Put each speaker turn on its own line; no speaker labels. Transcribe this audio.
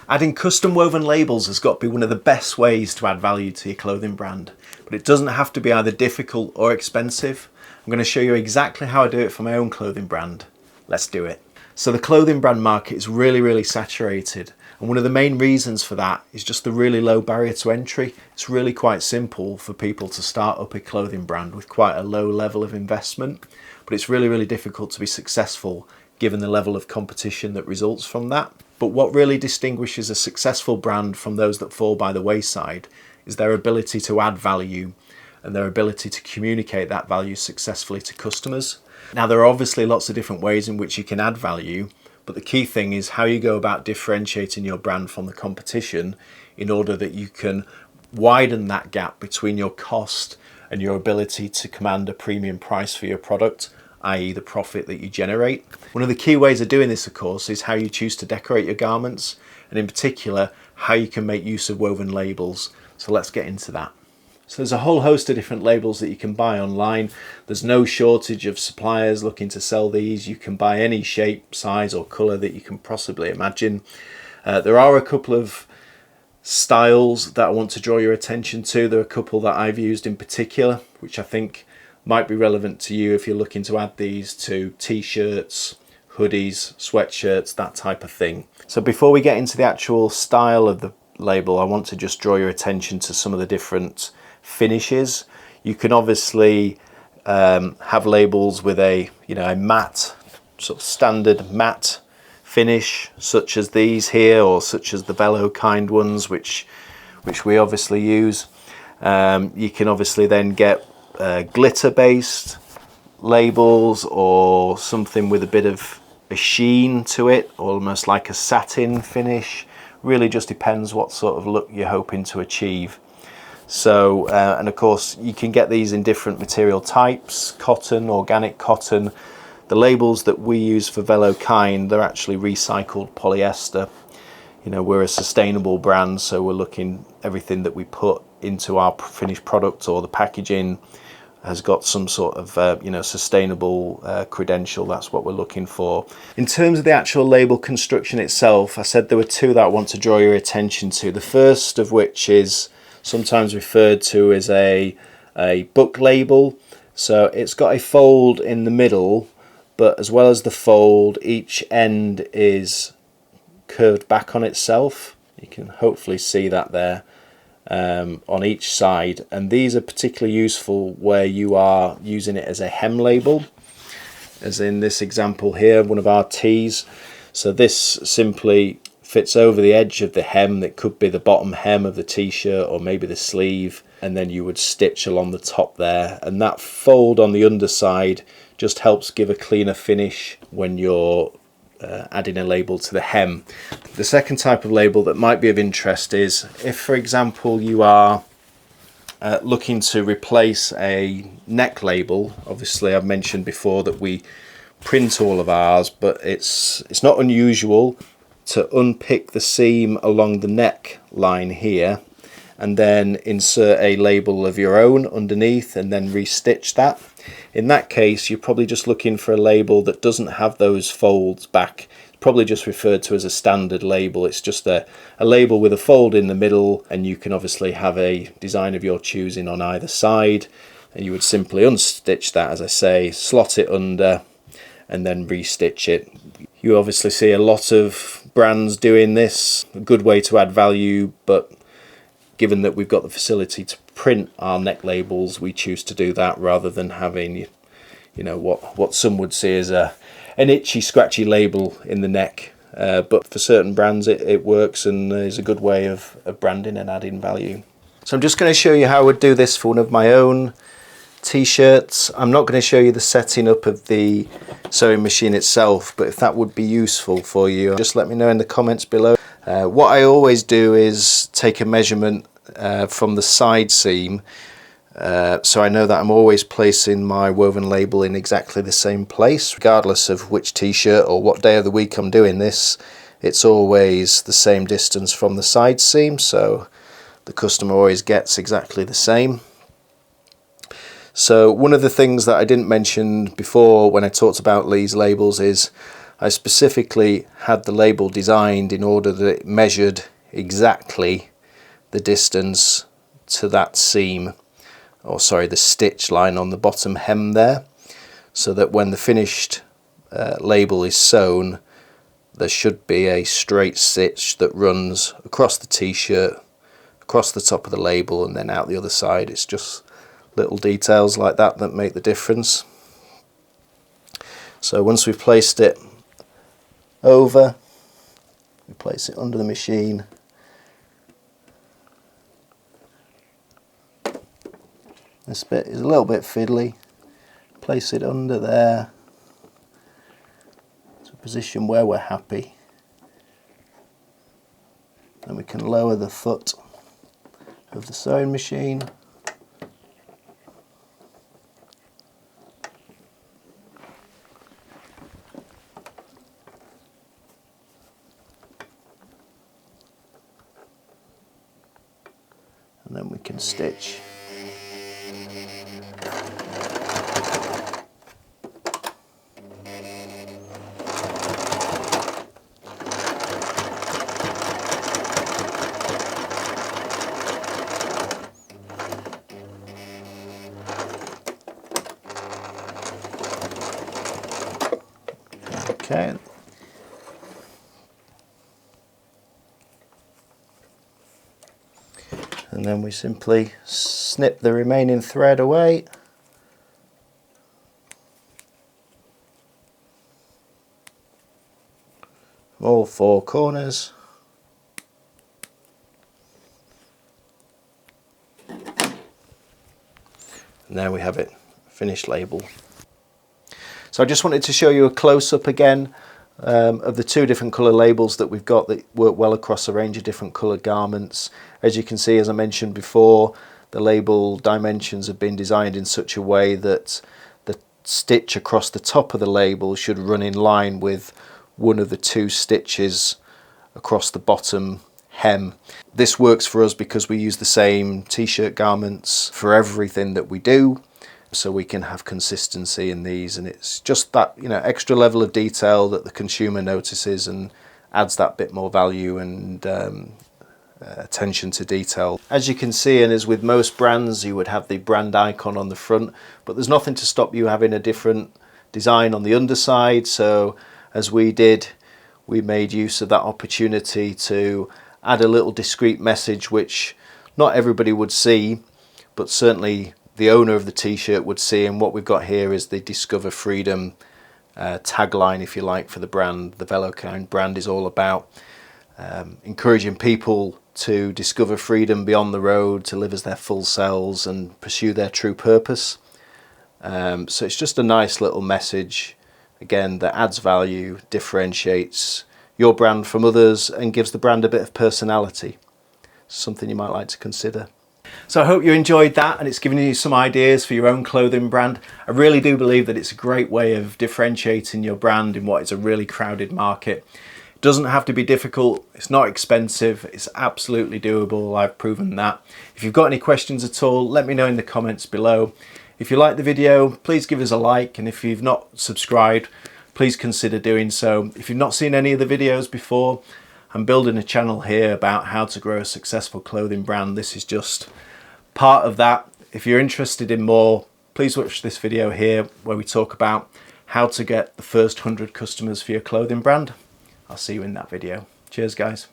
Adding custom woven labels has got to be one of the best ways to add value to your clothing brand, but it doesn't have to be either difficult or expensive. I'm going to show you exactly how I do it for my own clothing brand. Let's do it. So the clothing brand market is really saturated, and one of the main reasons for that is just the really low barrier to entry. It's really quite simple for people to start up a clothing brand with quite a low level of investment, but it's really difficult to be successful given the level of competition that results from that. But what really distinguishes a successful brand from those that fall by the wayside is their ability to add value and their ability to communicate that value successfully to customers. Now, there are obviously lots of different ways in which you can add value, but the key thing is how you go about differentiating your brand from the competition in order that you can widen that gap between your cost and your ability to command a premium price for your product, i.e. the profit that you generate. One of the key ways of doing this, of course, is how you choose to decorate your garments, and in particular, how you can make use of woven labels. So let's get into that. So there's a whole host of different labels that you can buy online. There's no shortage of suppliers looking to sell these. You can buy any shape, size or colour that you can possibly imagine. There are a couple of styles that I want to draw your attention to. There are a couple that I've used in particular, which I think might be relevant to you if you're looking to add these to t-shirts, hoodies, sweatshirts, that type of thing. So before we get into the actual style of the label, I want to just draw your attention to some of the different finishes. You can obviously have labels with a matte, sort of standard matte finish, such as these here, or such as the VÉLOKInd ones, which we obviously use. You can obviously then get glitter based labels, or something with a bit of a sheen to it, almost like a satin finish. Really just depends what sort of look you're hoping to achieve. So and of course you can get these in different material types: cotton, organic cotton. The labels that we use for VÉLOKInd, they're actually recycled polyester. We're a sustainable brand, so we're looking everything that we put into our finished product or the packaging has got some sort of sustainable credential. That's what we're looking for. In terms of the actual label construction itself, I said there were two that I want to draw your attention to. The first of which is sometimes referred to as a book label. So it's got a fold in the middle, but as well as the fold, each end is curved back on itself. You can hopefully see that there. On each side, and these are particularly useful where you are using it as a hem label, as in this example here, one of our tees. So this simply fits over the edge of the hem. That could be the bottom hem of the t-shirt or maybe the sleeve, and then you would stitch along the top there, and that fold on the underside just helps give a cleaner finish when you're adding a label to the hem. The second type of label that might be of interest is if, for example, you are looking to replace a neck label. Obviously, I've mentioned before that we print all of ours, but it's not unusual to unpick the seam along the neck line here and then insert a label of your own underneath and then restitch that. In that case, you're probably just looking for a label that doesn't have those folds back. It's probably just referred to as a standard label. It's just a label with a fold in the middle, and you can obviously have a design of your choosing on either side, and you would simply unstitch that, as I say, slot it under and then restitch it. You obviously see a lot of brands doing this, a good way to add value, but given that we've got the facility to print our neck labels, we choose to do that rather than having what some would see as an itchy scratchy label in the neck. But for certain brands it works and is a good way of branding and adding value. So I'm just going to show you how I would do this for one of my own t-shirts. I'm not going to show you the setting up of the sewing machine itself, but if that would be useful for you, just let me know in the comments below. What I always do is take a measurement from the side seam, so I know that I'm always placing my woven label in exactly the same place, regardless of which t-shirt or what day of the week I'm doing this. It's always the same distance from the side seam, so the customer always gets exactly the same. So one of the things that I didn't mention before when I talked about these labels is I specifically had the label designed in order that it measured exactly the distance to that seam, or sorry, the stitch line on the bottom hem there, so that when the finished label is sewn, there should be a straight stitch that runs across the t-shirt, across the top of the label, and then out the other side. It's just little details like that that make the difference. So once we've placed it over, we place it under the machine. This bit is a little bit fiddly. Place it under there to a position where we're happy. Then we can lower the foot of the sewing machine. And then we can stitch. Okay. And then we simply snip the remaining thread away. All four corners. And there we have it, finished label. So I just wanted to show you a close-up again of the two different colour labels that we've got that work well across a range of different coloured garments. As you can see, as I mentioned before, the label dimensions have been designed in such a way that the stitch across the top of the label should run in line with one of the two stitches across the bottom hem. This works for us because we use the same t-shirt garments for everything that we do, so we can have consistency in these, and it's just that, you know, extra level of detail that the consumer notices and adds that bit more value and attention to detail. As you can see, and as with most brands, you would have the brand icon on the front, but there's nothing to stop you having a different design on the underside. So as we did, we made use of that opportunity to add a little discreet message which not everybody would see, but certainly the owner of the t-shirt would see. And what we've got here is the Discover Freedom tagline, if you like, for the brand. The VÉLOKInd brand is all about encouraging people to discover freedom beyond the road, to live as their full selves and pursue their true purpose. So it's just a nice little message, again, that adds value, differentiates your brand from others and gives the brand a bit of personality. Something you might like to consider. So I hope you enjoyed that and it's given you some ideas for your own clothing brand. I really do believe that it's a great way of differentiating your brand in what is a really crowded market. It doesn't have to be difficult, it's not expensive, it's absolutely doable. I've proven that. If you've got any questions at all, let me know in the comments below. If you like the video, please give us a like, and if you've not subscribed, please consider doing so. If you've not seen any of the videos before, I'm building a channel here about how to grow a successful clothing brand. This is just part of that. If you're interested in more, please watch this video here where we talk about how to get the first 100 customers for your clothing brand. I'll see you in that video. Cheers, guys.